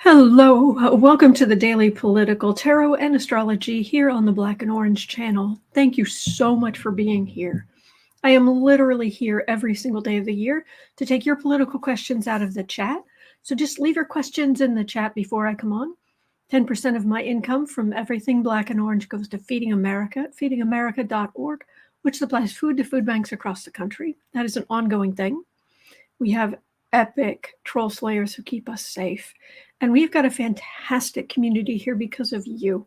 Hello, welcome to the Daily Political Tarot and Astrology here on the Black and Orange channel. Thank you so much for being here. I am literally here every single day of the year to take your political questions out of the chat. So just leave your questions in the chat before I come on. 10% of my income from everything Black and Orange goes to Feeding America at feedingamerica.org, which supplies food to food banks across the country. That is an ongoing thing. We have epic troll slayers who keep us safe. And we've got a fantastic community here because of you.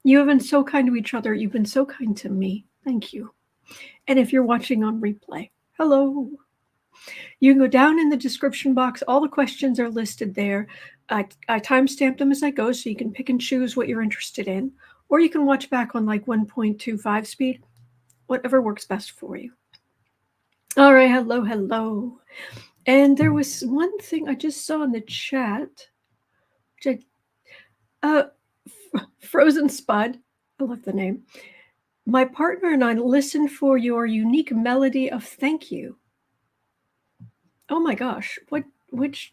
You have been so kind to each other. You've been so kind to me. Thank you. And if you're watching on replay, hello. You can go down in the description box. All the questions are listed there. I timestamp them as I go, so you can pick and choose what you're interested in. Or you can watch back on like 1.25 speed, whatever works best for you. All right, hello. And there was one thing I just saw in the chat. Frozen Spud, I love the name. My partner and I listened for your unique melody of thank you. Oh my gosh, which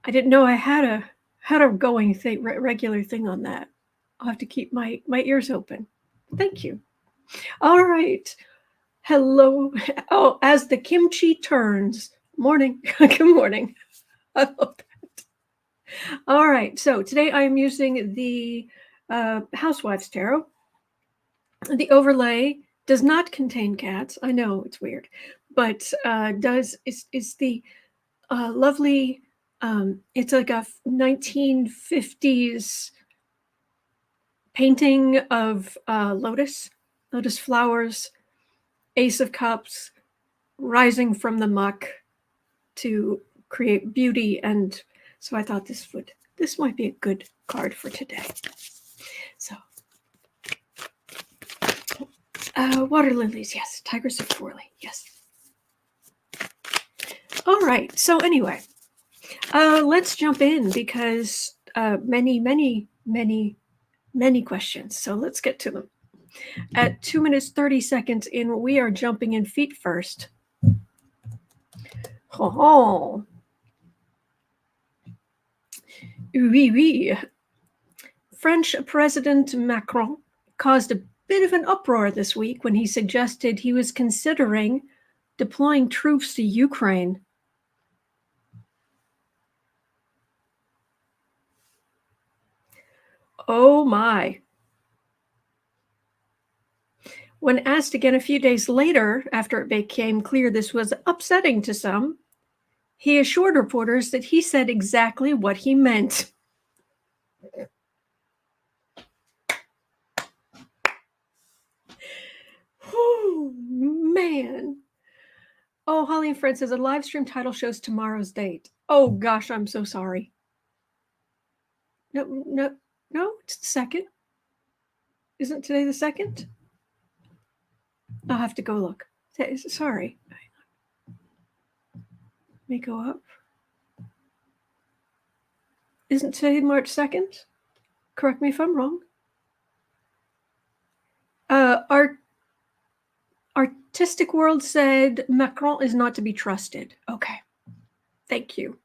I didn't know I had a going thing, regular thing on that. I'll have to keep my ears open. Thank you. All right. Hello. Oh, as the kimchi turns. Morning. Good morning. I love that. All right, so today I am using the Housewives Tarot. The overlay does not contain cats. I know it's weird, but is the lovely. It's like a 1950s painting of lotus flowers, Ace of Cups, rising from the muck to create beauty. And so I thought this might be a good card for today. So, water lilies, yes. Tigress of Forley, yes. All right. So anyway, let's jump in because many questions. So let's get to them. At 2 minutes 30 seconds in, we are jumping in feet first. Oh. Oui. French President Macron caused a bit of an uproar this week when he suggested he was considering deploying troops to Ukraine. Oh my. When asked again a few days later, after it became clear this was upsetting to some, he assured reporters that he said exactly what he meant. Oh, man. Oh, Holly and Fred says a live stream title shows tomorrow's date. Oh, gosh, I'm so sorry. No, it's the 2nd. Isn't today the 2nd? I'll have to go look. Sorry. Let me go up. Isn't today March 2nd? Correct me if I'm wrong. Artistic World said Macron is not to be trusted. Okay. Thank you.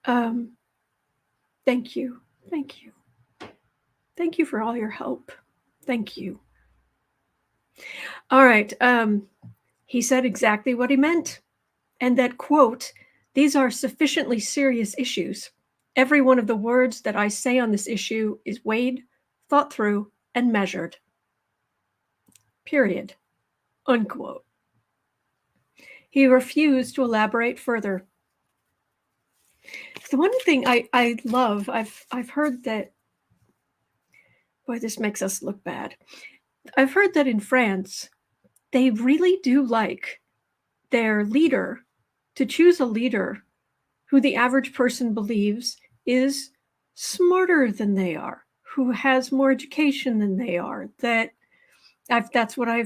Thank you. Thank you for all your help. Thank you. All right. He said exactly what he meant. And that, quote, these are sufficiently serious issues. Every one of the words that I say on this issue is weighed, thought through, and measured. Period. Unquote. He refused to elaborate further. The one thing I love, I've heard that, boy, this makes us look bad. I've heard that in France, they really do like their leader to choose a leader who the average person believes is smarter than they are, who has more education than they are. That's what I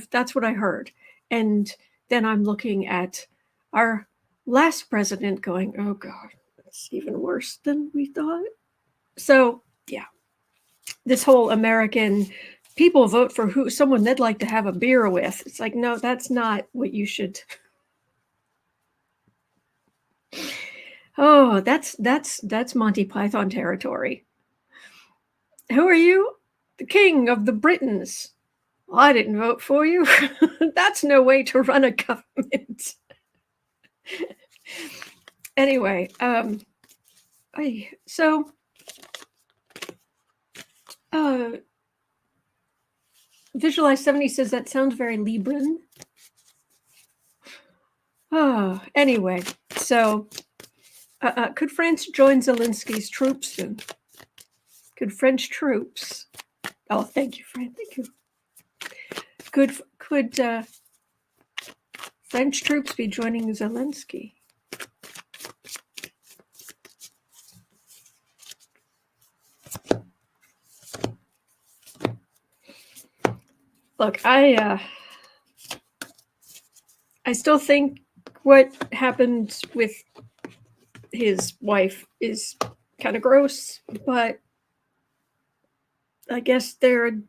heard. And then I'm looking at our last president going, oh God, it's even worse than we thought. So yeah, this whole American people vote for someone they'd like to have a beer with. It's like, no, that's not what you should. Oh, that's Monty Python territory. Who are you? The king of the Britons. Well, I didn't vote for you. That's no way to run a government. Anyway, Visualize 70 says that sounds very Libran. Oh, anyway, so could France join Zelensky's troops soon? Could French troops? Oh, thank you, Fran. Thank you. Could French troops be joining Zelenskyy? Look, I still think what happened with his wife is kind of gross, but I guess they're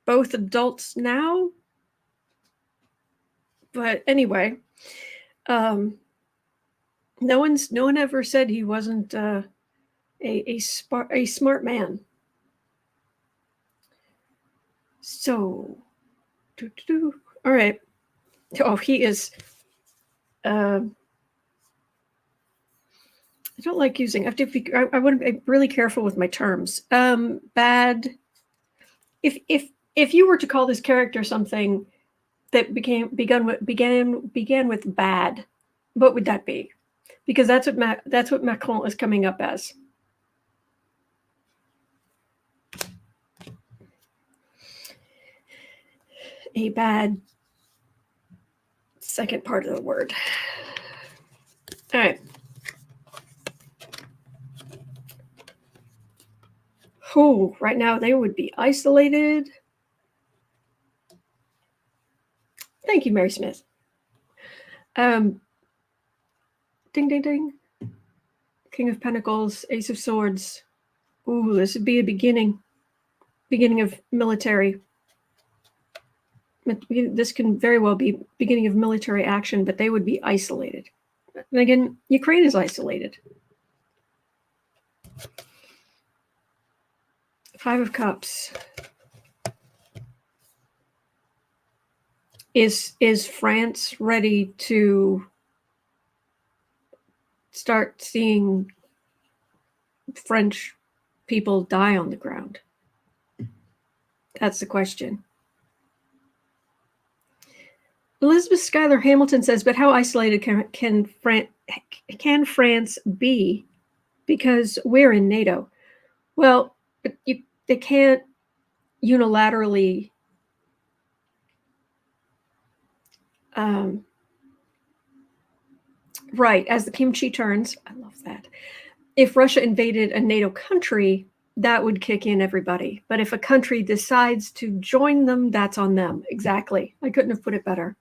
both adults now. But anyway, no one ever said he wasn't a smart man. So, all right. Oh, he is. I don't like using. I have to be. I want to be really careful with my terms. Bad. If you were to call this character something that began with bad, what would that be? Because that's what Macron is coming up as. A bad second part of the word. All right. Oh, right now they would be isolated. Thank you, Mary Smith. Ding, ding, ding. King of Pentacles, Ace of Swords. Ooh, this would be a beginning of military. This can very well be beginning of military action, but they would be isolated. And again, Ukraine is isolated. Five of Cups. Is France ready to start seeing French people die on the ground? That's the question. Elizabeth Schuyler Hamilton says, but how isolated can France be? Because we're in NATO. Well, they can't unilaterally right, as the kimchi turns. I love that. If Russia invaded a NATO country, that would kick in everybody. But if a country decides to join them, that's on them. Exactly. I couldn't have put it better.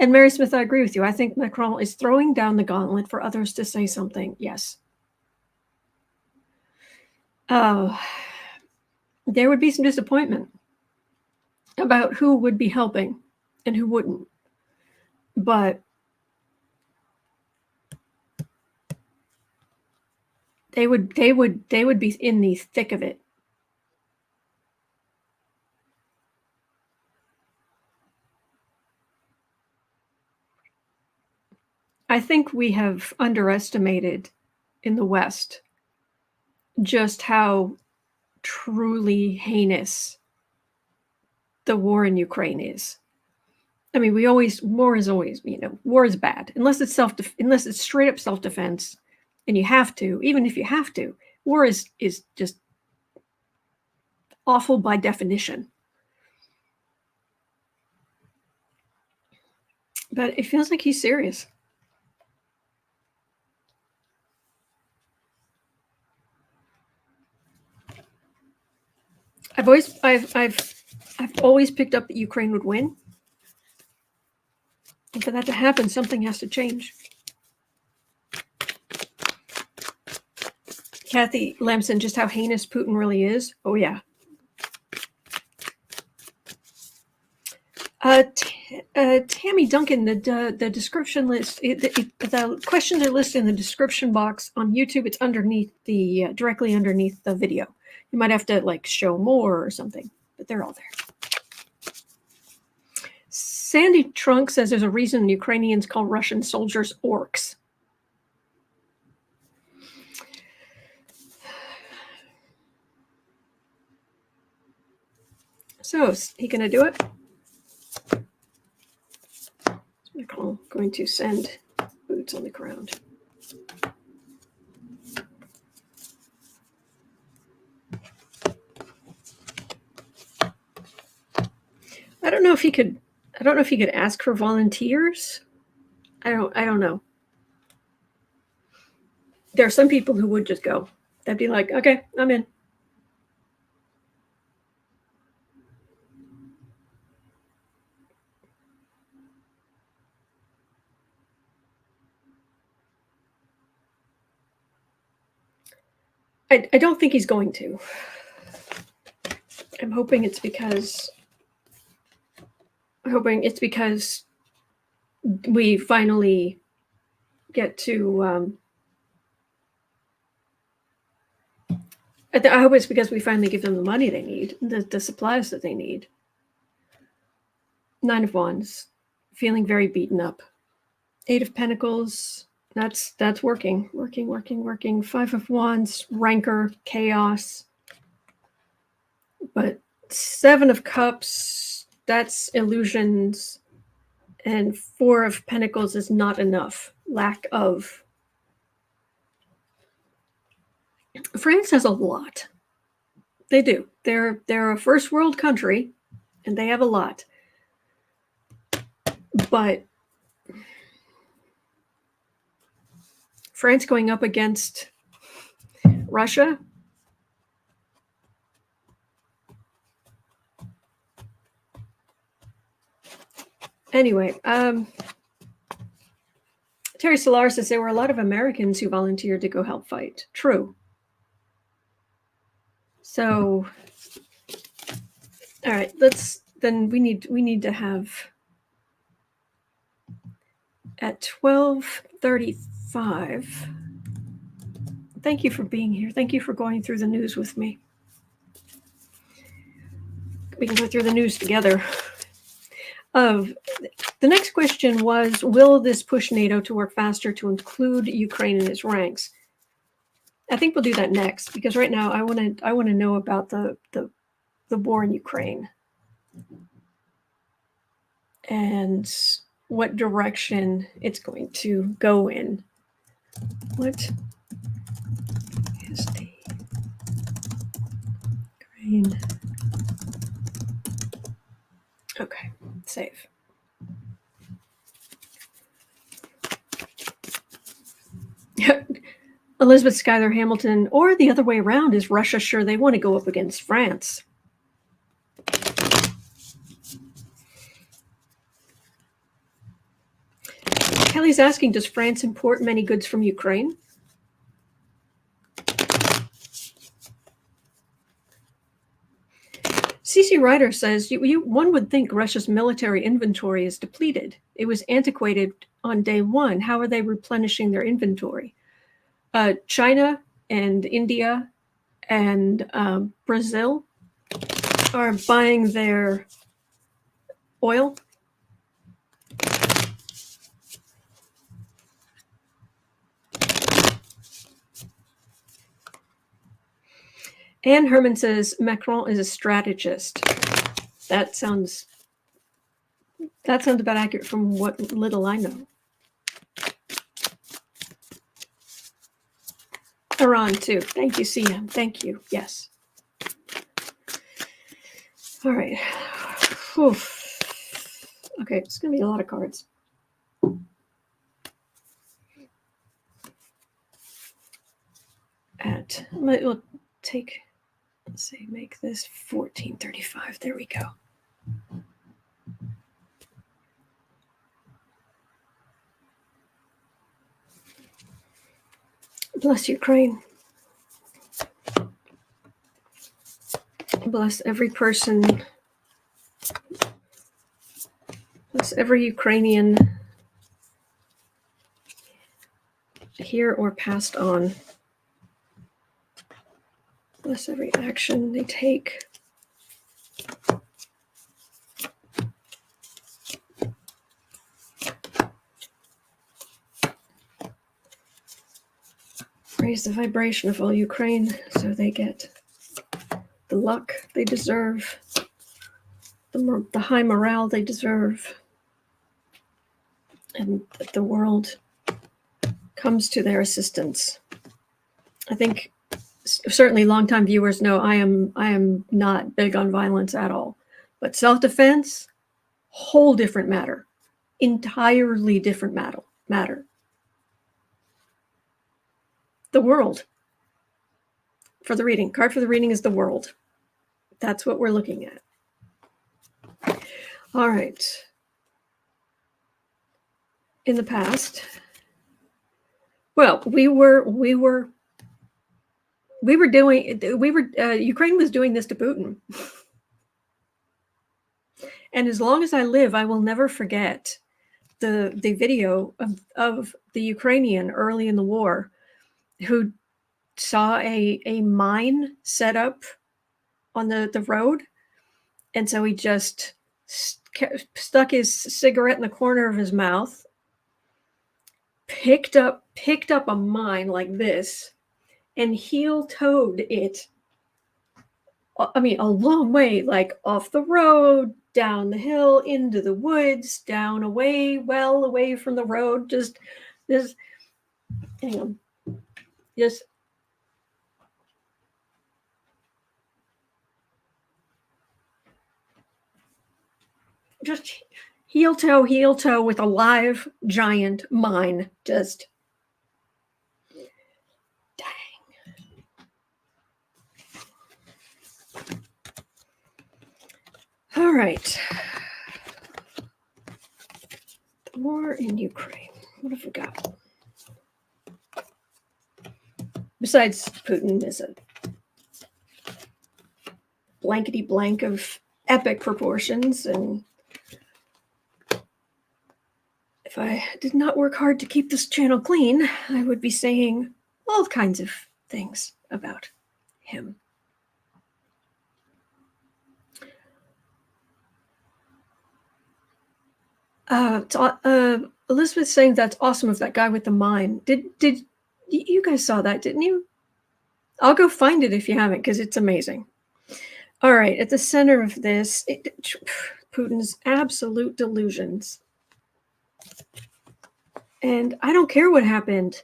And Mary Smith, I agree with you. I think Macron is throwing down the gauntlet for others to say something. Yes. There would be some disappointment about who would be helping and who wouldn't. But they would be in the thick of it. I think we have underestimated in the West just how truly heinous the war in Ukraine is. I mean, war is always, war is bad unless it's straight up self-defense, and you have to, even if you have to, war is just awful by definition. But it feels like he's serious. I've always picked up that Ukraine would win. And for that to happen, something has to change. Kathy Lamson, just how heinous Putin really is. Oh, yeah. Tammy Duncan, the description list, the questions are listed in the description box on YouTube. It's underneath directly underneath the video. You might have to like show more or something, but they're all there. Sandy Trunk says there's a reason Ukrainians call Russian soldiers orcs. So, is he going to do it? Macron going to send boots on the ground. I don't know if he could ask for volunteers. I don't know. There are some people who would just go. They'd be like, okay, I'm in. I don't think he's going to. I'm hoping it's because we finally get to I hope it's because we finally give them the money they need, the supplies that they need. 9 of Wands, feeling very beaten up. 8 of Pentacles, that's working. 5 of Wands, rancor, chaos. But 7 of Cups, that's illusions. And 4 of Pentacles is not enough. Lack of. France has a lot. They do. They're a first world country, and they have a lot. But France going up against Russia. Anyway, Terry Solar says there were a lot of Americans who volunteered to go help fight. True. So, all right, we need to have at 12:35. Thank you for being here. Thank you for going through the news with me. We can go through the news together. The next question was, will this push NATO to work faster to include Ukraine in its ranks? I think we'll do that next, because right now I want to know about the war in Ukraine and what direction it's going to go in. What is the Ukraine? Okay, save. Elizabeth Schuyler Hamilton, or the other way around, is Russia sure they want to go up against France? Kelly's asking, does France import many goods from Ukraine? CC Ryder says, one would think Russia's military inventory is depleted. It was antiquated on day one. How are they replenishing their inventory? China and India and Brazil are buying their oil. Anne Herman says Macron is a strategist. That sounds about accurate from what little I know. Iran too. Thank you, CM. Thank you. Yes. All right. Oof. Okay, it's going to be a lot of cards. We'll take, let's see, make this 1435. There we go. Bless Ukraine. Bless every person Bless every Ukrainian here or passed on. Bless every action they take. Raise the vibration of all Ukraine so they get the luck they deserve, the high morale they deserve, and that the world comes to their assistance. I think certainly longtime viewers know I am not big on violence at all, but self-defense, whole different matter, entirely different matter. The world. For the reading, card for the reading is the world. That's what we're looking at. All right. In the past, well, Ukraine was doing this to Putin. And as long as I live, I will never forget the video of the Ukrainian early in the war who saw a mine set up on the road. And so he just stuck his cigarette in the corner of his mouth, picked up a mine like this, and heel-toed it, I mean, a long way, like off the road, down the hill, into the woods, down away, well away from the road, just this, hang on, just heel toe with a live giant mine. Just dang. All right. The war in Ukraine. What have we got? Besides, Putin is a blankety blank of epic proportions, and if I did not work hard to keep this channel clean, I would be saying all kinds of things about him. Elizabeth's saying that's awesome of that guy with the mine. Did you guys saw that, didn't you? I'll go find it if you haven't, because it's amazing. All right, at the center of this, Putin's absolute delusions. And I don't care what happened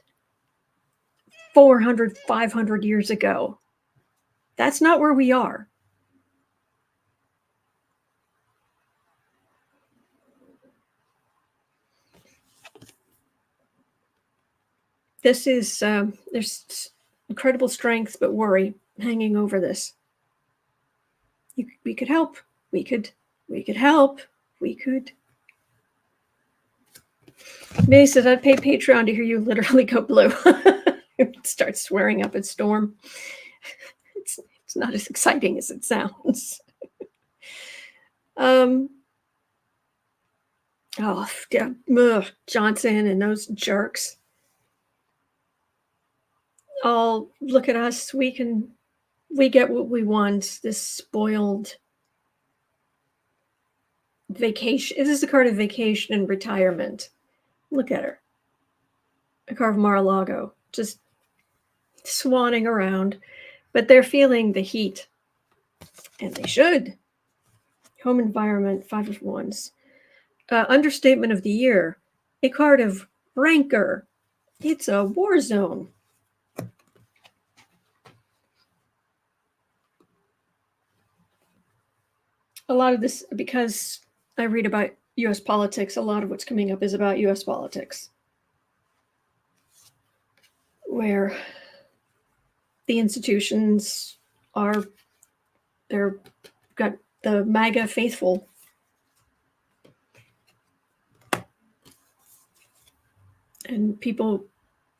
400, 500 years ago. That's not where we are. This is, there's incredible strength, but worry hanging over this. We could help. We could help. We could. May says, I'd pay Patreon to hear you literally go blue. Start swearing up a storm. It's not as exciting as it sounds. Oh, yeah, Johnson and those jerks. Oh, look at us. We get what we want. This spoiled vacation. This is a card of vacation and retirement. Look at her. A card of Mar-a-Lago. Just swanning around. But they're feeling the heat. And they should. Home environment, 5 of Wands. Understatement of the year. A card of rancor. It's a war zone. A lot of this, because I read about U.S. politics, a lot of what's coming up is about U.S. politics, where the institutions they're got the MAGA faithful. And people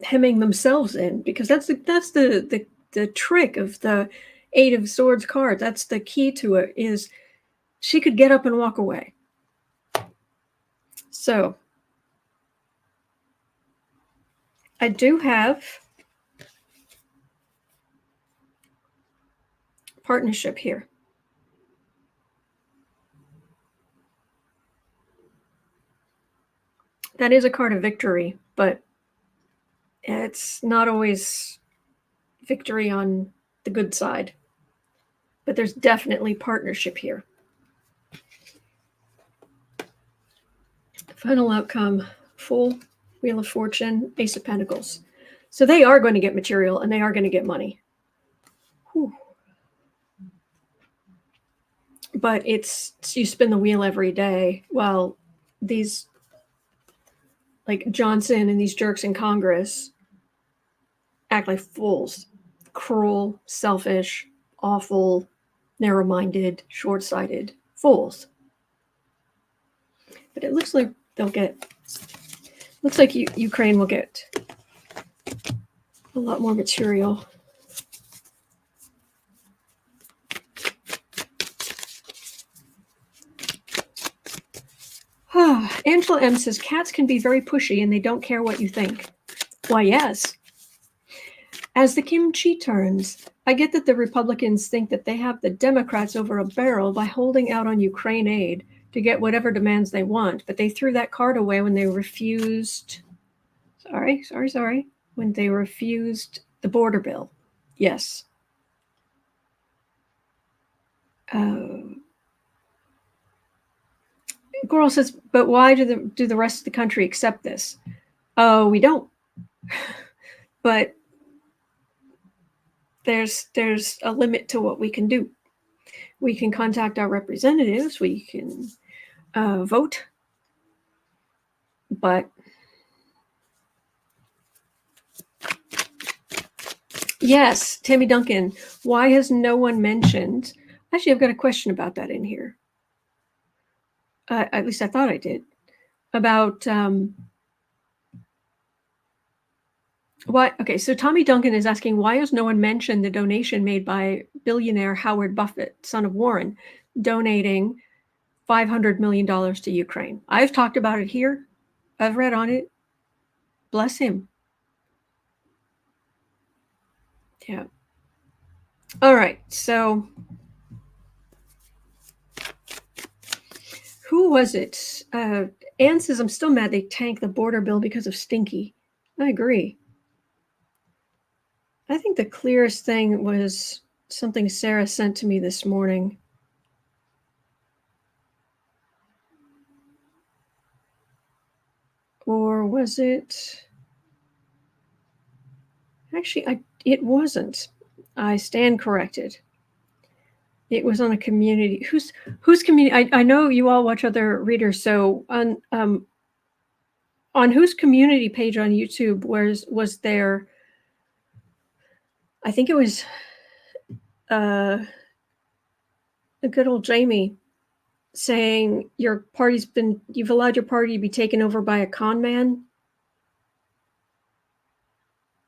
hemming themselves in, because that's the trick of the 8 of Swords card. That's the key to it, is she could get up and walk away. So I do have partnership here. That is a card of victory, but it's not always victory on the good side. But there's definitely partnership here. Final outcome, Fool, Wheel of Fortune, Ace of Pentacles. So they are going to get material and they are going to get money. Whew. But it's you spin the wheel every day while these, like Johnson and these jerks in Congress, act like fools. Cruel, selfish, awful, narrow-minded, short-sighted fools. But it looks like they'll get, looks like Ukraine will get a lot more material. Angela M says, cats can be very pushy and they don't care what you think. Why, yes. As the kimchi turns, I get that the Republicans think that they have the Democrats over a barrel by holding out on Ukraine aid to get whatever demands they want, but they threw that card away when they refused, when they refused the border bill. Yes. Coral says, but why do the rest of the country accept this? Oh, we don't. But there's a limit to what we can do. We can contact our representatives. We can vote. But yes, Tammy Duncan, why has no one mentioned? Actually, I've got a question about that in here. At least I thought I did. About why? Okay, so Tommy Duncan is asking, why has no one mentioned the donation made by billionaire Howard Buffett, son of Warren, donating $500 million to Ukraine? I've talked about it here. I've read on it. Bless him. Yeah. All right, so who was it? Anne says, I'm still mad they tanked the border bill because of Stinky. I agree. I think the clearest thing was something Sarah sent to me this morning. Or was it? Actually, it wasn't. I stand corrected. It was on a community. Whose community? I know you all watch other readers. So on whose community page on YouTube was there? I think it was a good old Jamie saying you've allowed your party to be taken over by a con man,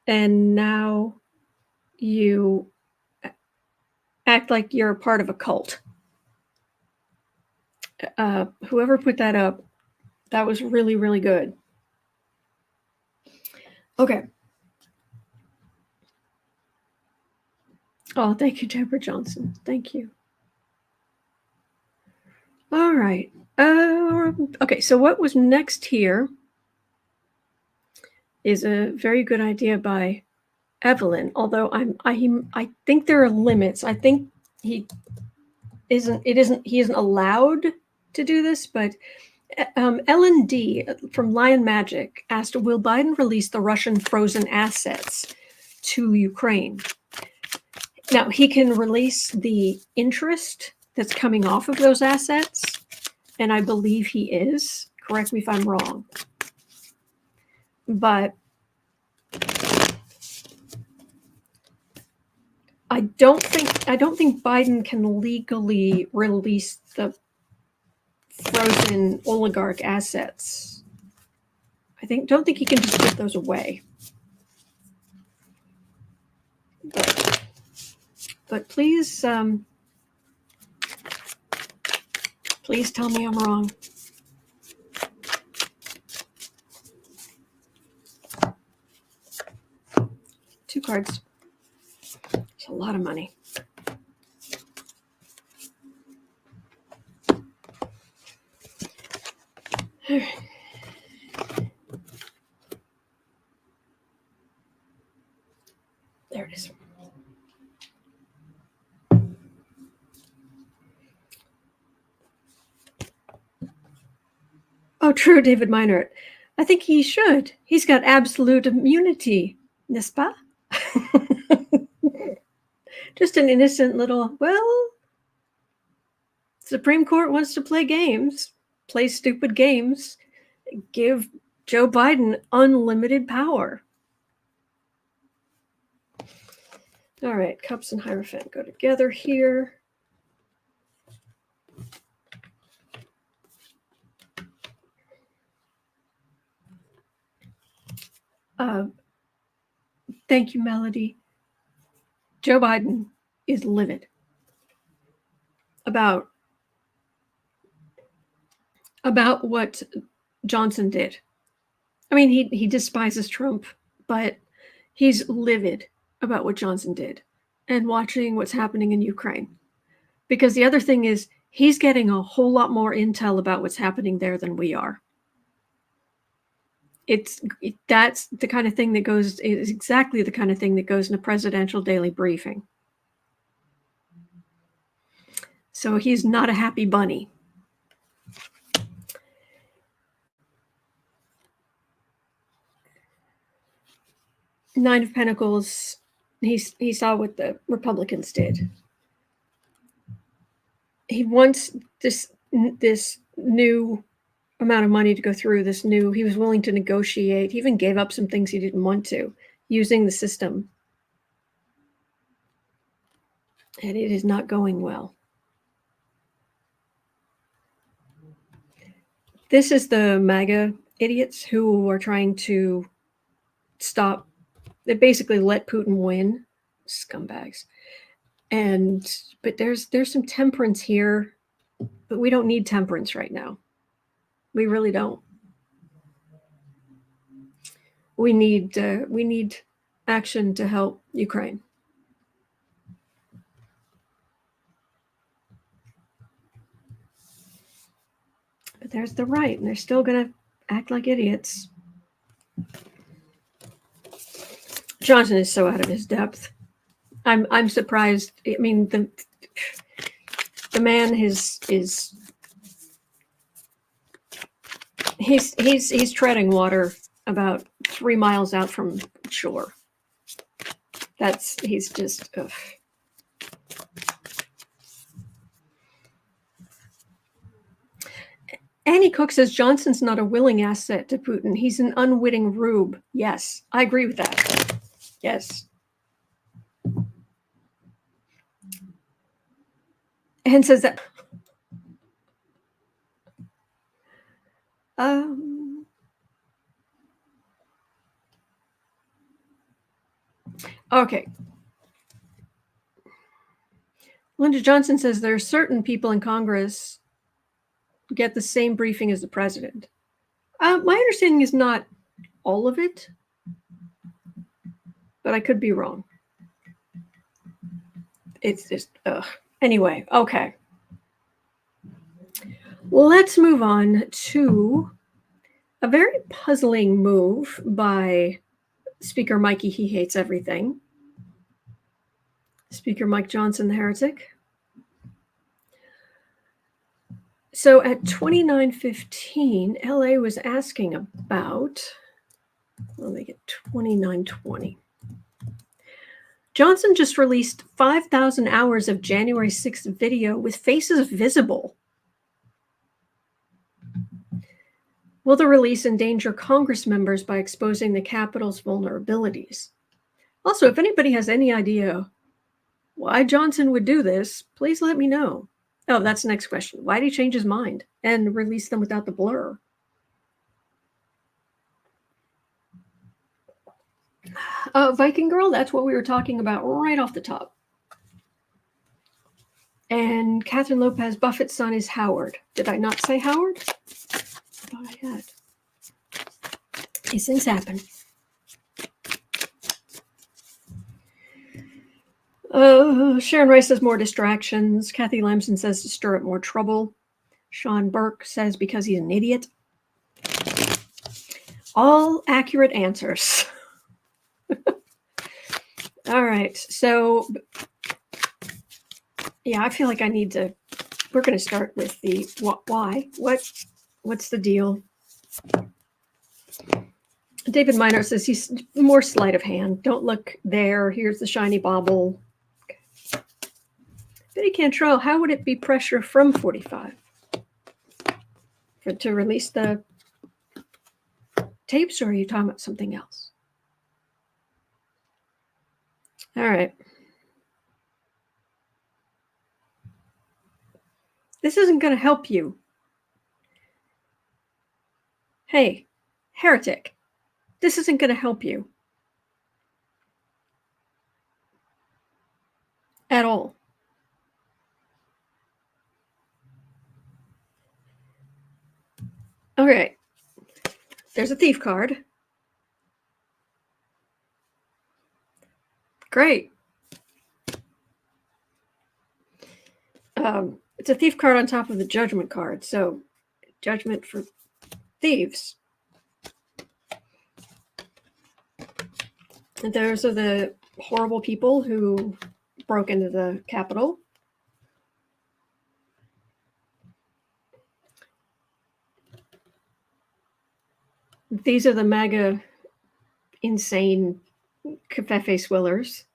and now you act like you're a part of a cult. Whoever put that up, that was really, really good. Okay. Oh, thank you, Deborah Johnson. Thank you. All right. Okay, so what was next here is a very good idea by Evelyn, although I think there are limits. I think he isn't allowed to do this, but Ellen D from Lion Magic asked, will Biden release the Russian frozen assets to Ukraine? Now, he can release the interest that's coming off of those assets, and I believe he is. Correct me if I'm wrong. But I don't think Biden can legally release the frozen oligarch assets. Don't think he can just give those away. But please tell me I'm wrong. cards. It's a lot of money. All right. There it is. Oh, true, David Meinert. I think he should. He's got absolute immunity, n'est-ce pas? Just an innocent little, well, Supreme Court wants to play games, play stupid games, give Joe Biden unlimited power. All right, Cups and Hierophant go together here. Thank you, Melody. Joe Biden is livid about what Johnson did. I mean, he despises Trump, but he's livid about what Johnson did and watching what's happening in Ukraine. Because the other thing is, he's getting a whole lot more intel about what's happening there than we are. That's the kind of thing that goes, is exactly the kind of thing that goes in a presidential daily briefing. So he's not a happy bunny. Nine of Pentacles, he saw what the Republicans did. He wants this new amount of money to go through, he was willing to negotiate. He even gave up some things he didn't want to, using the system. And it is not going well. This is the MAGA idiots who are trying to stop. They basically let Putin win, scumbags. But there's some temperance here, but we don't need temperance right now. We really don't. We need action to help Ukraine. But there's the right, and they're still going to act like idiots. Johnson is so out of his depth. I'm surprised. I mean, the man is he's treading water about 3 miles out from shore. He's just. Ugh. Annie Cook says Johnson's not a willing asset to Putin. He's an unwitting rube. Yes, I agree with that. Yes. And says that. Okay. Linda Johnson says there are certain people in Congress get the same briefing as the president. My understanding is not all of it, but I could be wrong. It's just, anyway, okay. Let's move on to a very puzzling move by Speaker Mikey, he hates everything. Speaker Mike Johnson, the heretic. So at 29:15, LA was asking about, let me get 29:20. Johnson just released 5,000 hours of January 6th video with faces visible. Will the release endanger Congress members by exposing the Capitol's vulnerabilities? Also, if anybody has any idea why Johnson would do this, please let me know. Oh, that's the next question. Why did he change his mind and release them without the blur? Viking Girl, that's what we were talking about right off the top. And Catherine Lopez, Buffett's son is Howard. Did I not say Howard? I thought I had. These things happen. Sharon Rice says more distractions. Kathy Lamson says to stir up more trouble. Sean Burke says because he's an idiot. All accurate answers. All right, so yeah, I feel like I need to. We're going to start with the why. What's the deal? David Minor says he's more sleight of hand. Don't look there. Here's the shiny bauble. Okay. Betty Cantrell, how would it be pressure from 45 to release the tapes, or are you talking about something else? All right. This isn't going to help you. Hey, heretic, this isn't going to help you at all. Okay, there's a thief card. Great. It's a thief card on top of the judgment card. So judgment for thieves. And those are the horrible people who broke into the Capitol. These are the MAGA insane covfefe swillers.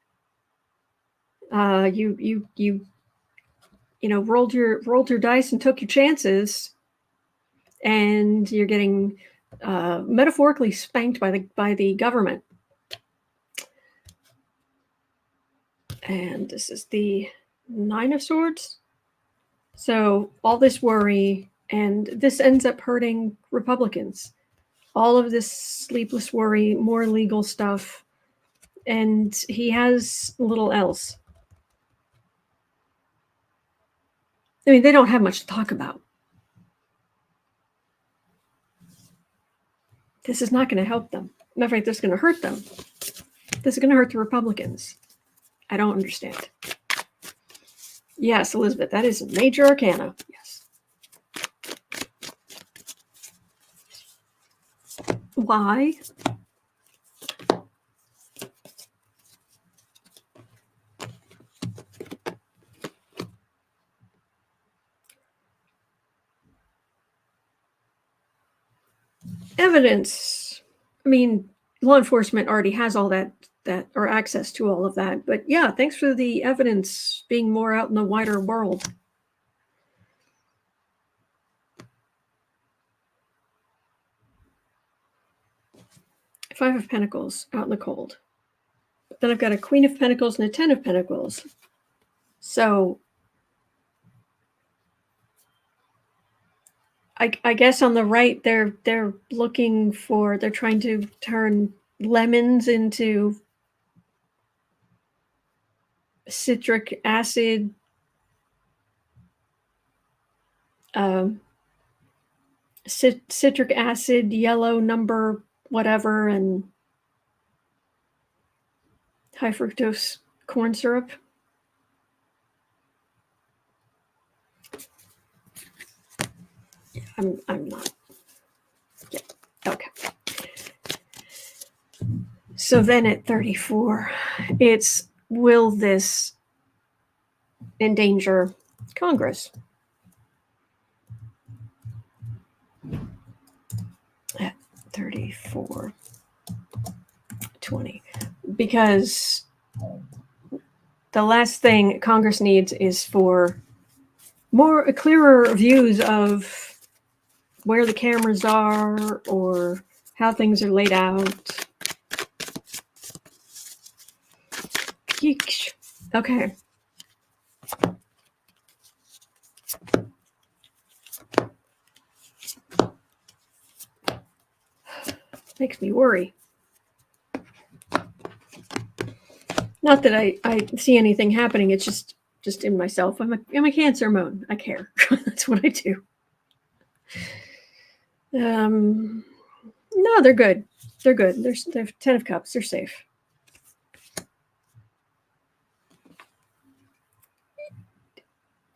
You know, rolled your dice and took your chances, and you're getting metaphorically spanked by the government. And this is the Nine of Swords. So all this worry, and this ends up hurting Republicans. All of this sleepless worry, more legal stuff, and he has little else. I mean, they don't have much to talk about. This is not going to help them. Matter of fact, this is going to hurt them. This is going to hurt the Republicans. I don't understand. Yes, Elizabeth, that is a major arcana. Yes. Why? Evidence. I mean, law enforcement already has all that or access to all of that. But yeah, thanks for the evidence being more out in the wider world. Five of Pentacles out in the cold. But then I've got a Queen of Pentacles and a Ten of Pentacles. So I guess on the right, they're trying to turn lemons into citric acid, citric acid, yellow number, whatever, and high fructose corn syrup. I'm not. Yeah. Okay. So then at 34, it's, will this endanger Congress? At 34, 20. Because the last thing Congress needs is for clearer views of where the cameras are or how things are laid out. Yeesh. Okay. Makes me worry. Not that I see anything happening. It's just in myself. I'm a Cancer moon. I care. That's what I do. No, they're good. They're good. They're 10 of Cups. They're safe.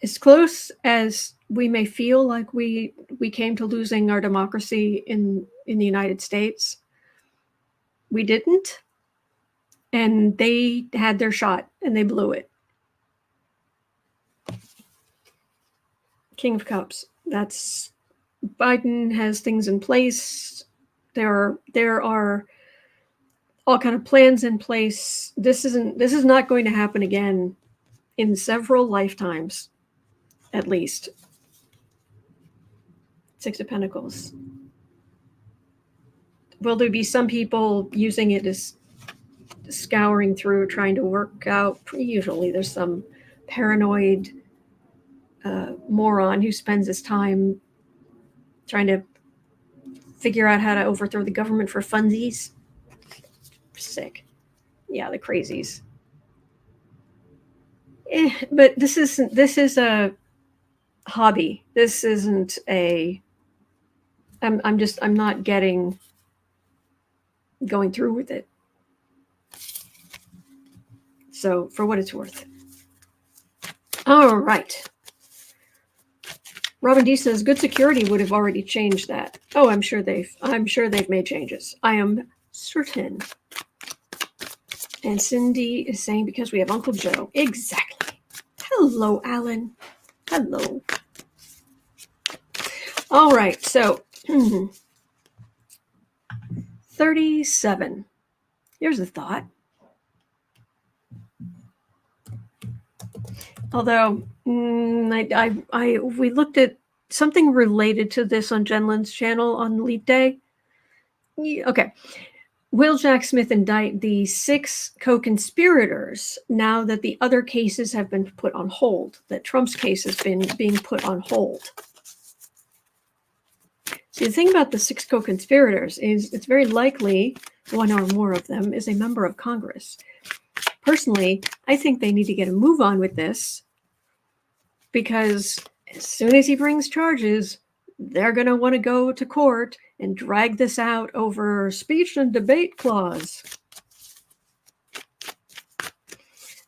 as close as we may feel like we came to losing our democracy in the United States, we didn't. And they had their shot and they blew it. King of Cups. That's Biden has things in place. There are all kind of plans in place. This is not going to happen again in several lifetimes, at least. Six of Pentacles. Will there be some people using it as scouring through, trying to work out? Usually there's some paranoid moron who spends his time trying to figure out how to overthrow the government for funsies. Sick. Yeah, the crazies. But this is a hobby. This isn't a I'm not getting going through with it. So for what it's worth. All right. Robin D says good security would have already changed that. Oh, I'm sure they've made changes. I am certain. And Cindy is saying because we have Uncle Joe. Exactly. Hello, Alan. Hello. All right, so 37. Here's a thought. Although we looked at something related to this on Jen Lynn's channel on Leap Day. Okay. Will Jack Smith indict the 6 co-conspirators now that the other cases have been put on hold, that Trump's case has been being put on hold? See, the thing about the 6 co-conspirators is it's very likely one or more of them is a member of Congress. Personally, I think they need to get a move on with this because as soon as he brings charges, they're going to want to go to court and drag this out over speech and debate clause.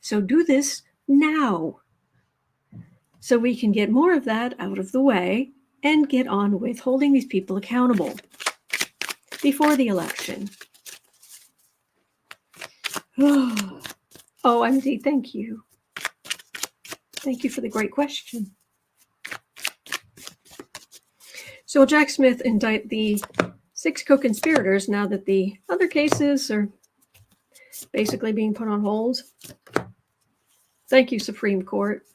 So do this now so we can get more of that out of the way and get on with holding these people accountable before the election. Oh, MD, thank you. Thank you for the great question. So will Jack Smith indict the 6 co-conspirators now that the other cases are basically being put on hold? Thank you, Supreme Court.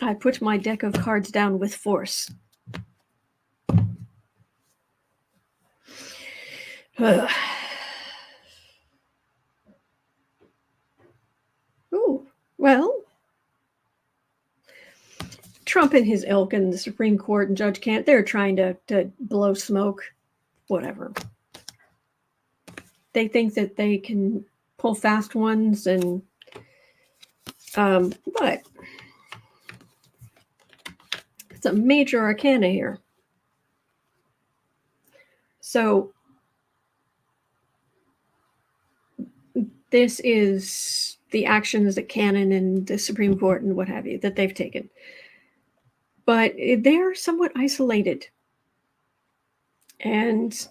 I put my deck of cards down with force. Oh, well, Trump and his ilk and the Supreme Court and Judge Kant, they're trying to blow smoke, whatever. They think that they can pull fast ones and but it's a major arcana here. So this is the actions that Canon and the Supreme Court and what have you that they've taken. But they're somewhat isolated. And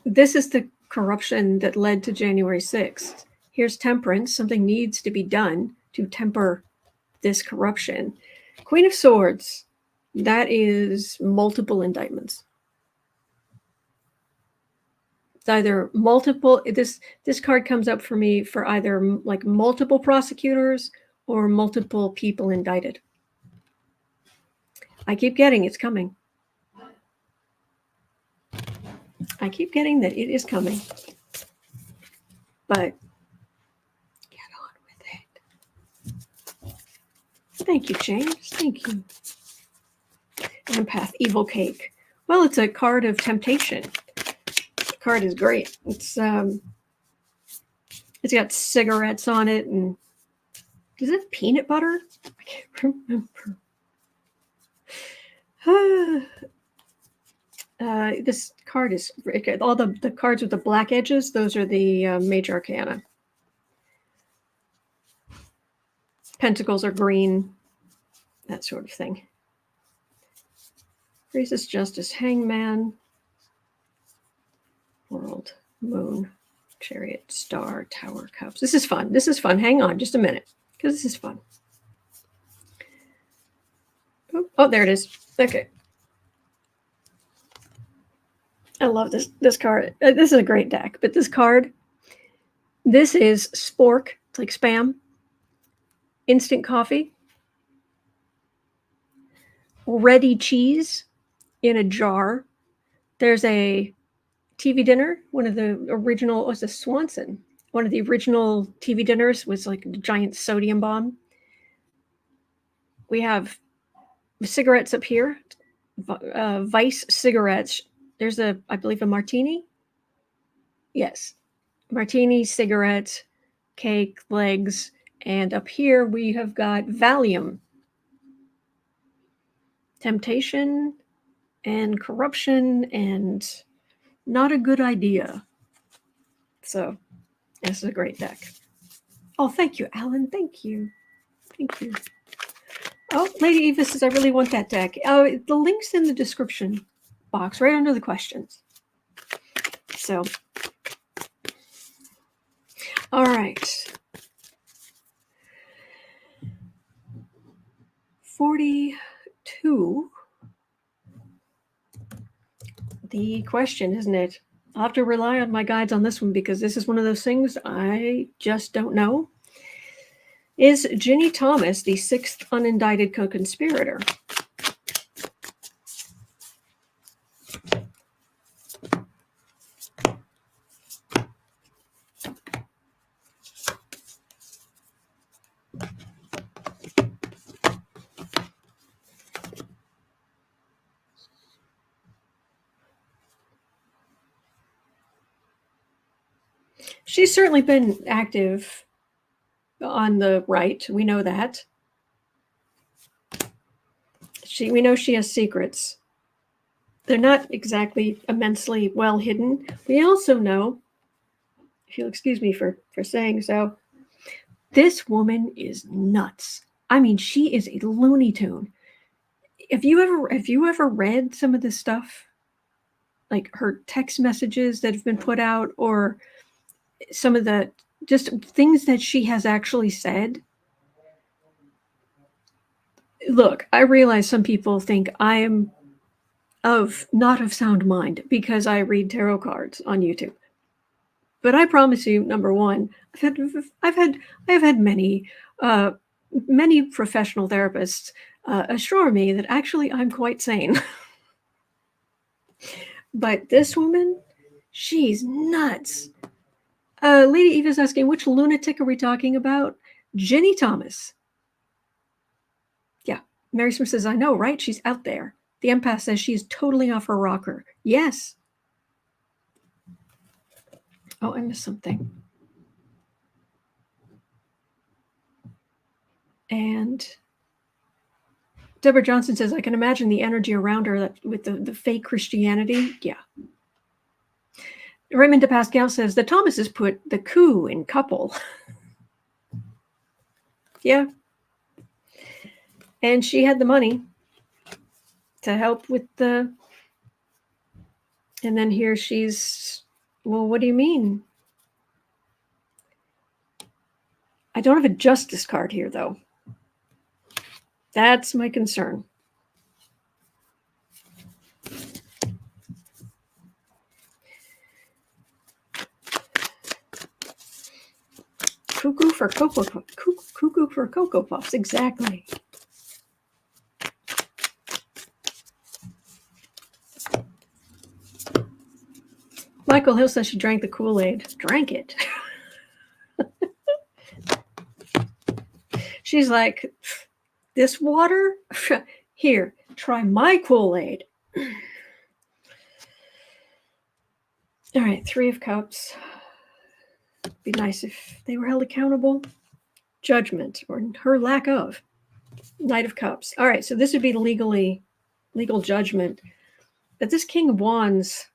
this is the corruption that led to January 6th. Here's temperance. Something needs to be done to temper this corruption. Queen of Swords, that is multiple indictments. It's either multiple, this card comes up for me for either like multiple prosecutors or multiple people indicted. I keep getting it's coming. I keep getting that it is coming. But get on with it. Thank you, James. Thank you. Empath, evil cake. Well, it's a card of temptation. The card is great. It's got cigarettes on it, and does it have peanut butter? I can't remember. This card is all the cards with the black edges. Those are the major arcana. Pentacles are green, that sort of thing. Priestess, Justice, Hangman, World, Moon, Chariot, Star, Tower, Cups. This is fun. This is fun. Hang on just a minute, because this is fun. Oh, there it is. Okay. I love this card. This is a great deck, but this card, this is Spork. It's like spam. Instant coffee. Ready cheese in a jar. There's a TV dinner. One of the original, was a Swanson. One of the original TV dinners was like a giant sodium bomb. We have cigarettes up here. Vice cigarettes. There's I believe a martini. Yes. Martini, cigarettes, cake, legs. And up here we have got Valium. Temptation and corruption and not a good idea. So this is a great deck. Oh, thank you, Alan. Thank you. Thank you. Oh, Lady Eva says, I really want that deck. The link's in the description box right under the questions. So, all right. 42. The question, isn't it? I'll have to rely on my guides on this one because this is one of those things I just don't know. Is Ginny Thomas the 6th unindicted co-conspirator? She's certainly been active on the right. We know that. We know she has secrets. They're not exactly immensely well hidden. We also know, if you'll excuse me for saying so, this woman is nuts. I mean, she is a Looney Tune. Have you ever read some of this stuff? Like her text messages that have been put out, or some of the just things that she has actually said? Look, I realize some people think I am not of sound mind because I read tarot cards on YouTube. But I promise you, number one, I've had many professional therapists assure me that actually I'm quite sane. But this woman, she's nuts. Lady Eva's asking, which lunatic are we talking about? Ginny Thomas. Yeah, Mary Smith says, I know, right? She's out there. The empath says she is totally off her rocker. Yes. Oh, I missed something. And Deborah Johnson says, I can imagine the energy around her with the fake Christianity. Yeah. Raymond de Pascal says, the Thomases put the coup in couple. Yeah. And she had the money to help with the... And then here she's... Well, what do you mean? I don't have a justice card here, though. That's my concern. Cuckoo for Cocoa Puffs, exactly. Michael Hill says she drank the Kool-Aid. Drank it. She's like, this water? Here, try my Kool-Aid. All right, 3 of Cups. Be nice if they were held accountable. Judgment, or her lack of. Knight of Cups. All right, so this would be legal judgment. But this King of Wands,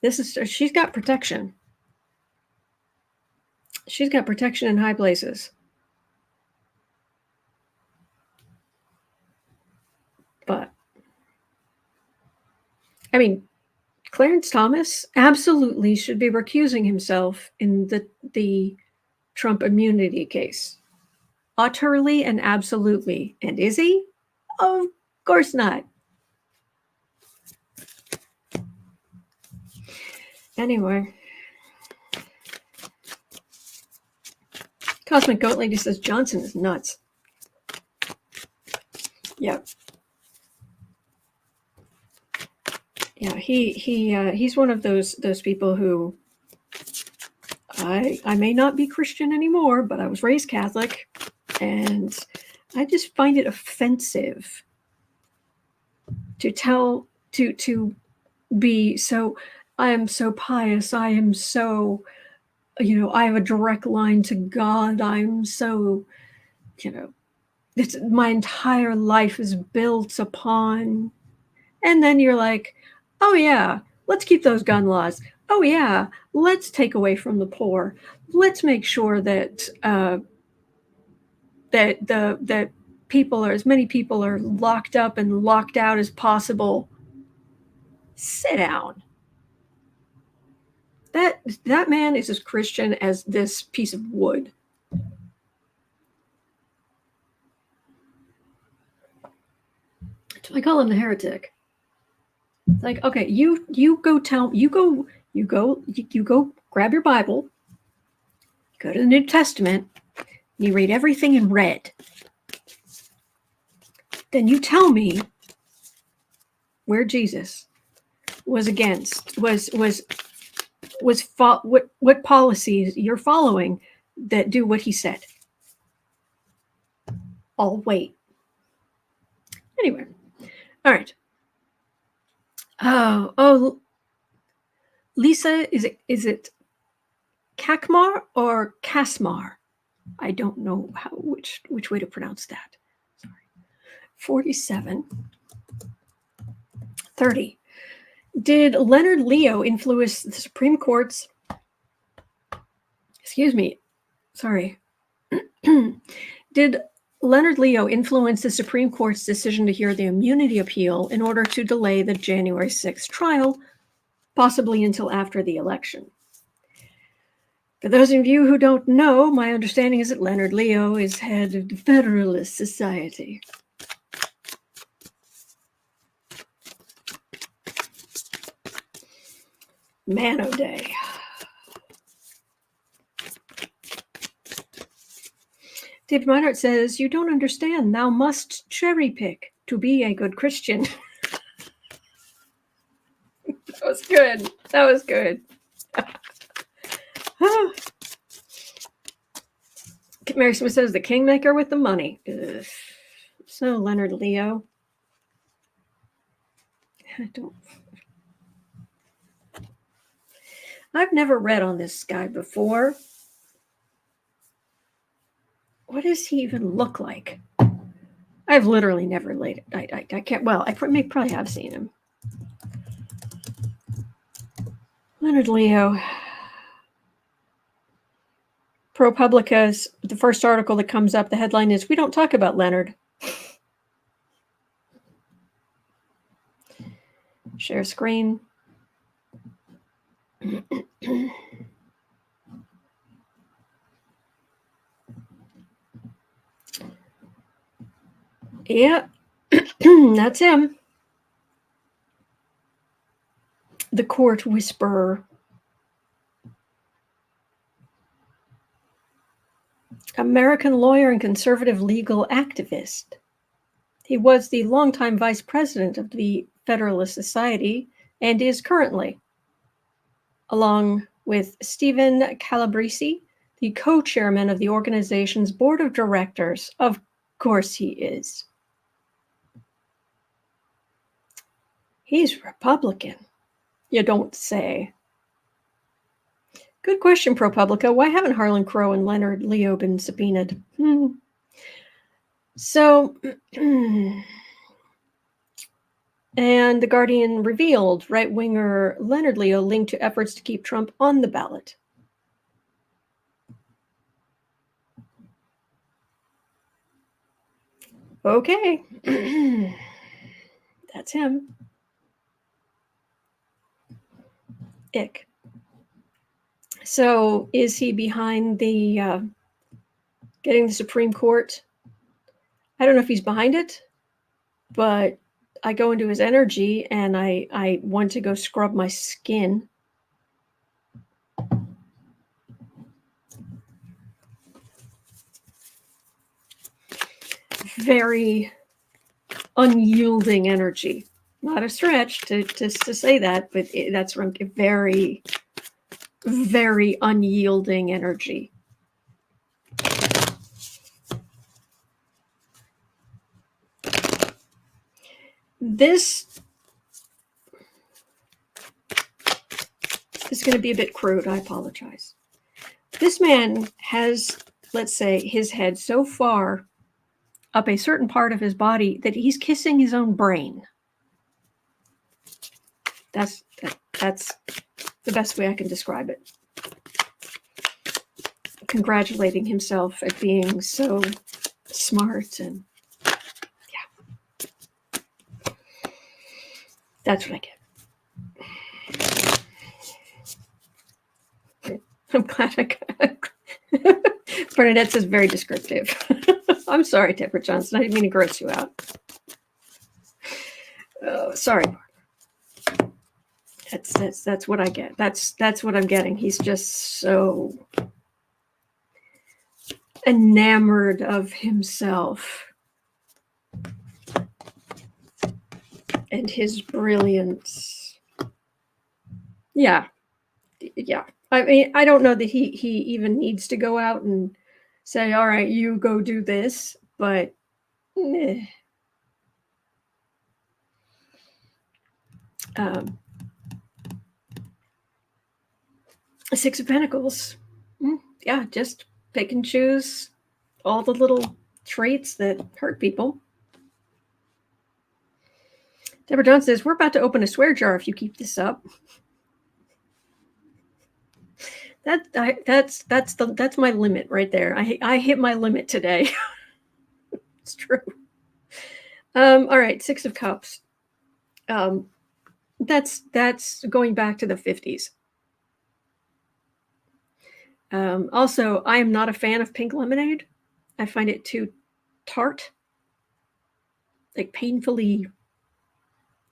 she's got protection. She's got protection in high places. I mean, Clarence Thomas absolutely should be recusing himself in the Trump immunity case. Utterly and absolutely. And is he? Of course not. Anyway. Cosmic Goat Lady says Johnson is nuts. Yep. Yeah, he's one of those people who I may not be Christian anymore, but I was raised Catholic, and I just find it offensive to be so. I am so pious. I am so, I have a direct line to God. I'm so, my entire life is built upon. And then you're like, oh yeah, let's keep those gun laws. Oh yeah, let's take away from the poor. Let's make sure that that people are, as many people are locked up and locked out as possible. Sit down. That man is as Christian as this piece of wood. So I call him the heretic. It's like, okay, you go grab your Bible, go to the New Testament, you read everything in red. Then you tell me where Jesus was against, what policies you're following that do what he said. I'll wait. Anyway, all right. Oh, Lisa, is it Kakmar or Kasmar? I don't know which way to pronounce that. Sorry. 47. 30. Did Leonard Leo influence the Supreme Court's, did Leonard Leo influence the Supreme Court's decision to hear the immunity appeal in order to delay the January 6th trial, possibly until after the election? For those of you who don't know, my understanding is that Leonard Leo is head of the Federalist Society. Man o' day. David Meinhardt says, you don't understand. Thou must cherry pick to be a good Christian. That was good. That was good. Mary Smith says, the kingmaker with the money. Ugh. So, Leonard Leo. I've never read on this guy before. What does he even look like? I've literally never laid it. I can't. Well, I probably have seen him. Leonard Leo. ProPublica's, the first article that comes up, the headline is, we don't talk about Leonard. Share screen. Yeah, that's him. The court whisperer. American lawyer and conservative legal activist. He was the longtime vice president of the Federalist Society and is currently, along with Stephen Calabrese, the co-chairman of the organization's board of directors. Of course he is. He's Republican. You don't say. Good question, ProPublica. Why haven't Harlan Crow and Leonard Leo been subpoenaed? So, and The Guardian revealed right-winger Leonard Leo linked to efforts to keep Trump on the ballot. Okay. That's him. Ick. So is he behind the getting the Supreme Court? I don't know if he's behind it, but I go into his energy and I want to go scrub my skin. Very unyielding energy. Not a stretch to say that, but that's very, very unyielding energy. This is going to be a bit crude. I apologize. This man has, let's say, his head so far up a certain part of his body that he's kissing his own brain. That's the best way I can describe it. Congratulating himself at being so smart, and yeah, that's what I get. I'm glad I got Bernadette says very descriptive. I'm sorry, Deborah Johnson. I didn't mean to gross you out. Oh, sorry. That's what I get. That's what I'm getting. He's just so enamored of himself and his brilliance. Yeah. I mean, I don't know that he even needs to go out and say, all right, you go do this, but Six of Pentacles. Yeah, just pick and choose all the little traits that hurt people. Deborah Johnson says, we're about to open a swear jar if you keep this up. That's my limit right there. I hit my limit today. It's true. All right, Six of Cups. That's going back to the 50s. Also, I am not a fan of pink lemonade. I find it too tart, like painfully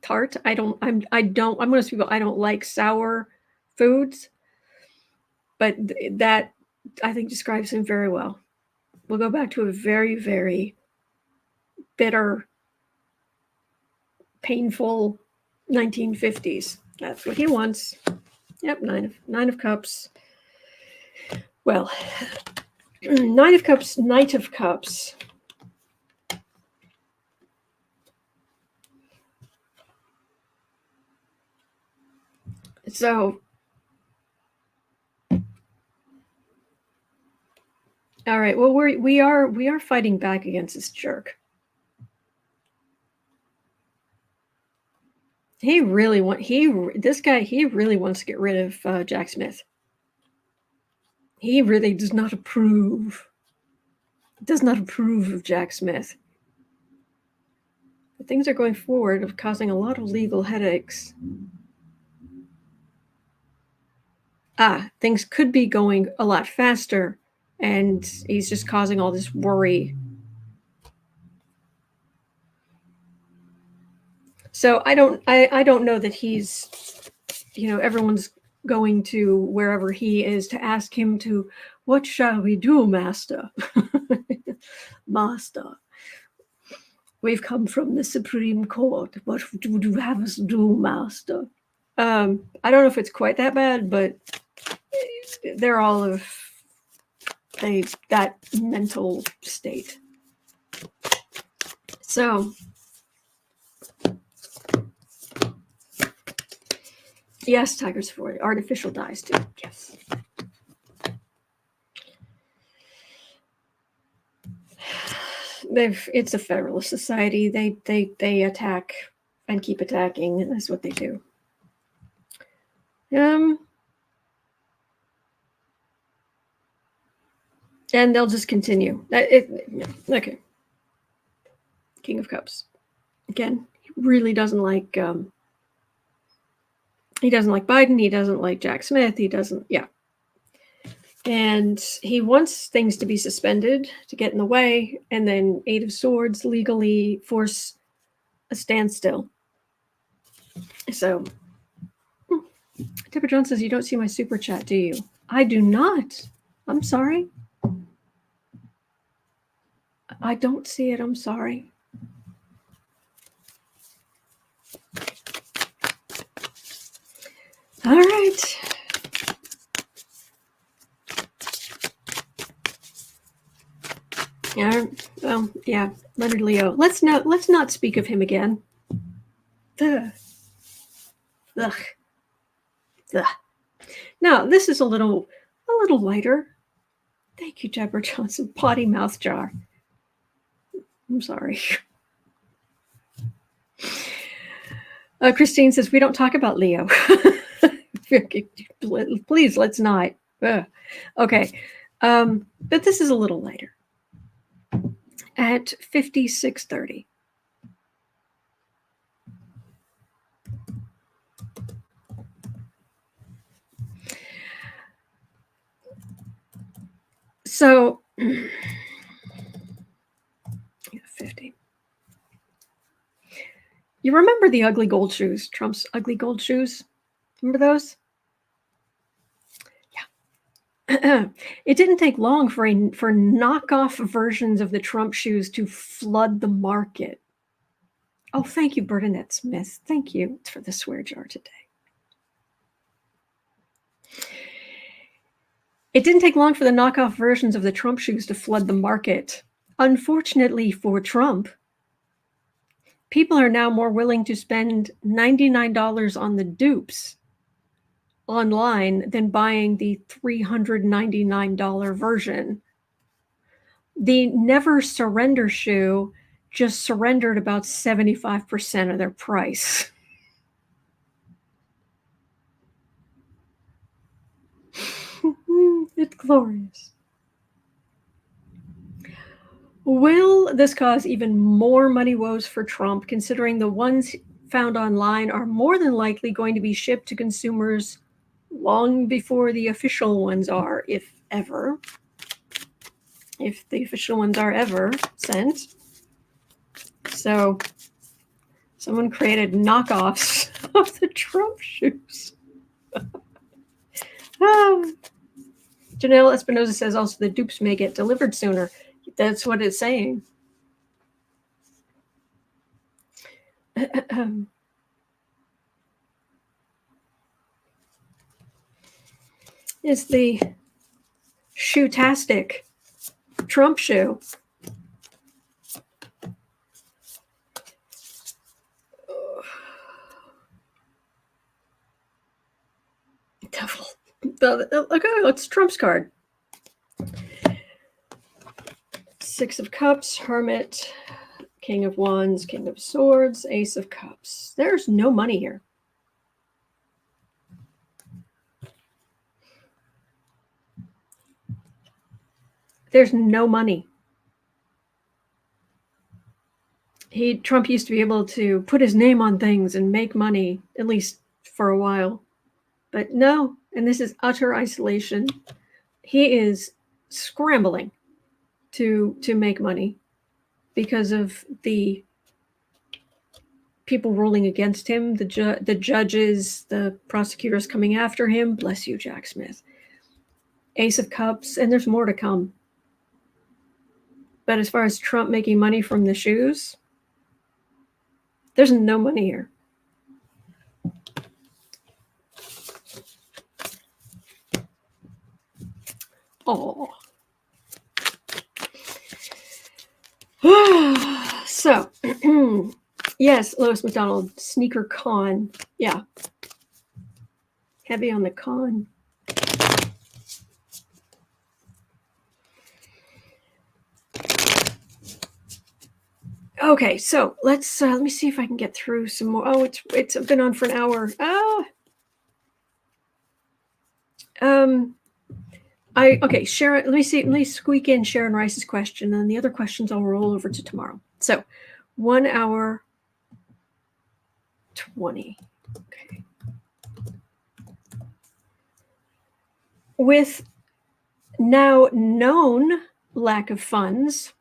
tart. I'm one of those people, I don't like sour foods, but that I think describes him very well. We'll go back to a very, very bitter, painful 1950s. That's what he wants. Yep, Nine of Cups. Well, Nine of Cups, Knight of Cups. So, all right. Well, we are fighting back against this jerk. He really wants to get rid of Jack Smith. He really does not approve. Does not approve of Jack Smith. But things are going forward of causing a lot of legal headaches. Things could be going a lot faster, and he's just causing all this worry. So I don't know that he's, everyone's going to wherever he is to ask him to, what shall we do, master? Master, we've come from the Supreme Court. What would you have us do, master? I don't know if it's quite that bad, but they're all of that mental state. So, yes, Tigers for artificial dyes too. Yes. It's a Federalist Society. They attack and keep attacking, and that's what they do. And they'll just continue. Okay. King of Cups. Again, he really doesn't like He doesn't like Biden. He doesn't like Jack Smith. He doesn't, yeah. And he wants things to be suspended to get in the way, and then Eight of Swords legally force a standstill. So, Deborah Jones says, you don't see my super chat, do you? I do not. I'm sorry. I don't see it. I'm sorry. All right. Yeah. Well, yeah. Leonard Leo. Let's not speak of him again. Ugh. Ugh. Ugh. Now, this is a little lighter. Thank you, Deborah Johnson. Potty mouth jar. I'm sorry. Christine says, we don't talk about Leo. Please, let's not. Ugh. Okay. But this is a little lighter. At 56:30. So, 50. You remember the ugly gold shoes, Trump's ugly gold shoes? Remember those? Yeah. It didn't take long for knockoff versions of the Trump shoes to flood the market. Oh, thank you, Bernadette Smith. Thank you for the swear jar today. It didn't take long for the knockoff versions of the Trump shoes to flood the market. Unfortunately for Trump, people are now more willing to spend $99 on the dupes online than buying the $399 version. The Never Surrender shoe just surrendered about 75% of their price. It's glorious. Will this cause even more money woes for Trump, considering the ones found online are more than likely going to be shipped to consumers long before the official ones are, if ever? If the official ones are ever sent. So someone created knockoffs of the Trump shoes. Janelle Espinoza says also the dupes may get delivered sooner. That's what it's saying. It's the shoe-tastic Trump shoe. Devil. Okay, it's Trump's card. Six of Cups, Hermit, King of Wands, King of Swords, Ace of Cups. There's no money here. There's no money. Trump used to be able to put his name on things and make money, at least for a while. But no, and this is utter isolation. He is scrambling to make money because of the people ruling against him, the judges, the prosecutors coming after him. Bless you, Jack Smith. Ace of Cups, and there's more to come. But as far as Trump making money from the shoes, there's no money here. Oh. So, yes, Lois McDonald, sneaker con. Yeah. Heavy on the con. Okay, so let's let me see if I can get through some more. Oh, it's been on for an hour. Okay, Sharon, let me squeak in Sharon Rice's question, and the other questions I'll roll over to tomorrow. So 1 hour 20. Okay. with now known lack of funds,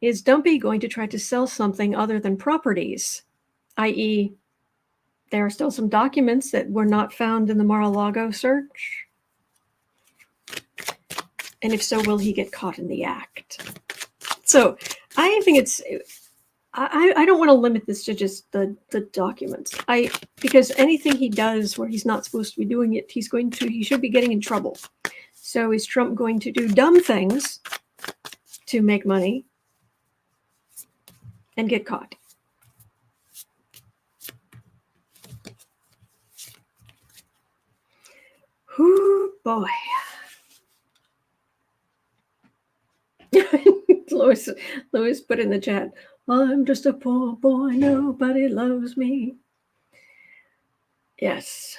is Dumpy going to try to sell something other than properties? I.e., there are still some documents that were not found in the Mar-a-Lago search. And if so, will he get caught in the act? So I think it's, I don't want to limit this to just the documents. Because anything he does where he's not supposed to be doing it, he should be getting in trouble. So is Trump going to do dumb things to make money and get caught? Ooh, boy. Lois put in the chat, I'm just a poor boy, nobody loves me. Yes.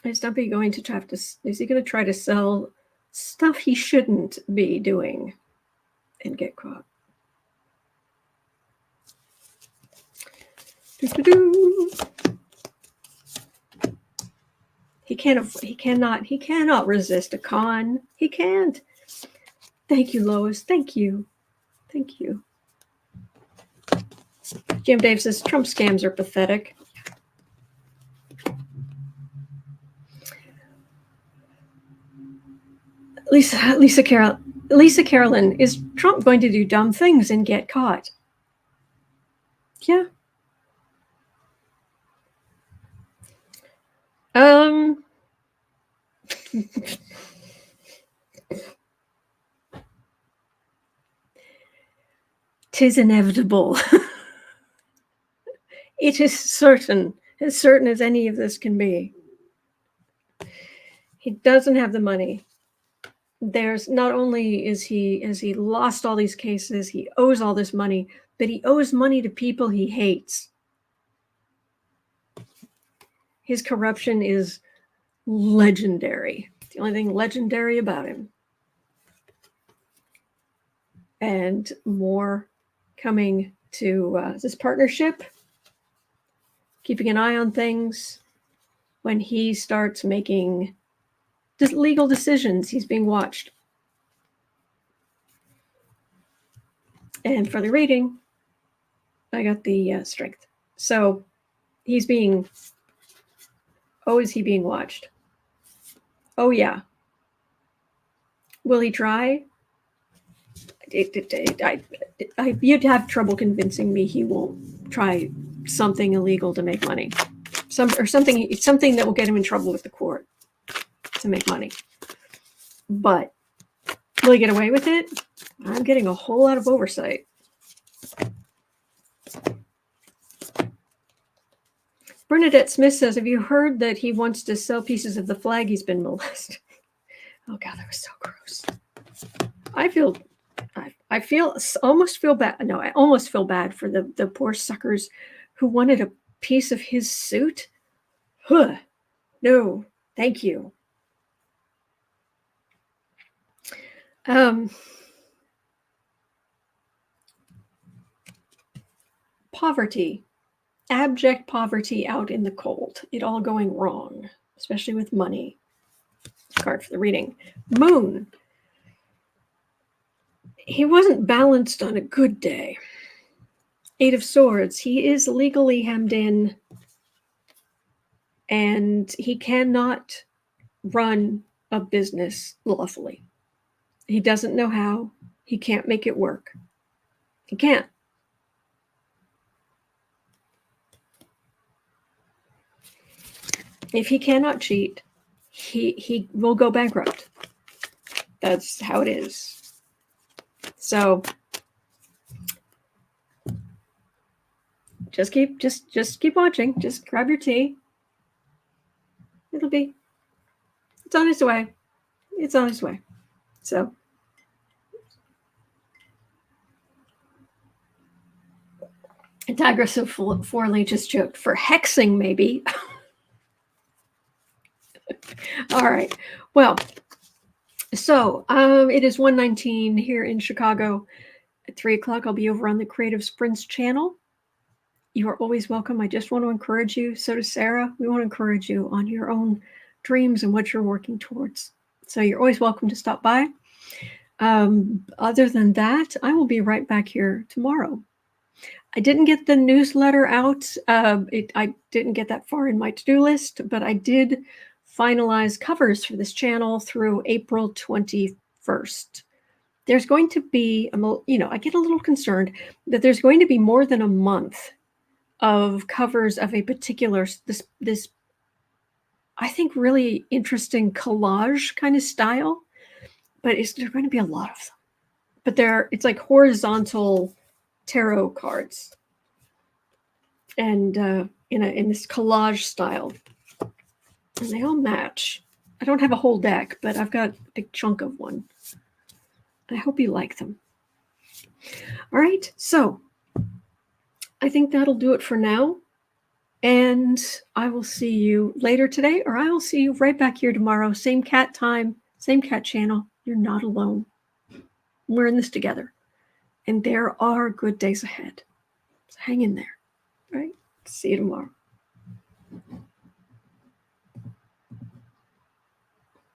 Is Dumpy going to is he going to try to sell stuff he shouldn't be doing and get caught? He cannot resist a con. He can't. Thank you, Lois. Thank you. Thank you. Jim Dave says Trump scams are pathetic. Lisa Carolyn, is Trump going to do dumb things and get caught? Yeah. Tis inevitable. It is certain as any of this can be. He doesn't have the money. There's not only has he lost all these cases, he owes all this money, but he owes money to people he hates. His corruption is legendary. It's the only thing legendary about him. And more coming to this partnership, keeping an eye on things. When he starts making legal decisions, he's being watched. And for the rating, I got the strength. So he's being, is he being watched? Oh, yeah. Will he try? You'd have trouble convincing me he won't try something illegal to make money. Something that will get him in trouble with the court to make money. But will he get away with it? I'm getting a whole lot of oversight. Bernadette Smith says, have you heard that he wants to sell pieces of the flag he's been molested? Oh, God, that was so gross. I almost feel bad. No, I almost feel bad for the poor suckers who wanted a piece of his suit. Huh. No, thank you. Poverty, abject poverty out in the cold. It all going wrong, especially with money. Card for the reading. Moon. He wasn't balanced on a good day. Eight of Swords. He is legally hemmed in, and he cannot run a business lawfully. He doesn't know how. He can't make it work. He can't. If he cannot cheat, he will go bankrupt. That's how it is. So just keep watching. Just grab your tea. It's on its way. It's on its way. So Tigress of Forley just joked for hexing, maybe. All right. Well, so it is 1:19 here in Chicago. At 3 o'clock, I'll be over on the Creative Sprints channel. You are always welcome. I just want to encourage you. So does Sarah. We want to encourage you on your own dreams and what you're working towards. So you're always welcome to stop by. Other than that, I will be right back here tomorrow. I didn't get the newsletter out. I didn't get that far in my to-do list, but I did finalize covers for this channel through April 21st. There's going to be, I get a little concerned that there's going to be more than a month of covers of a particular, this I think really interesting collage kind of style, but there's going to be a lot of them. But it's like horizontal tarot cards, and in this collage style, and they all match. I don't have a whole deck, but I've got a big chunk of one. I hope you like them. All right, so I think that'll do it for now, and I will see you later today, or I will see you right back here tomorrow. Same cat time, same cat channel. You're not alone. We're in this together. And there are good days ahead. So hang in there. All right? See you tomorrow.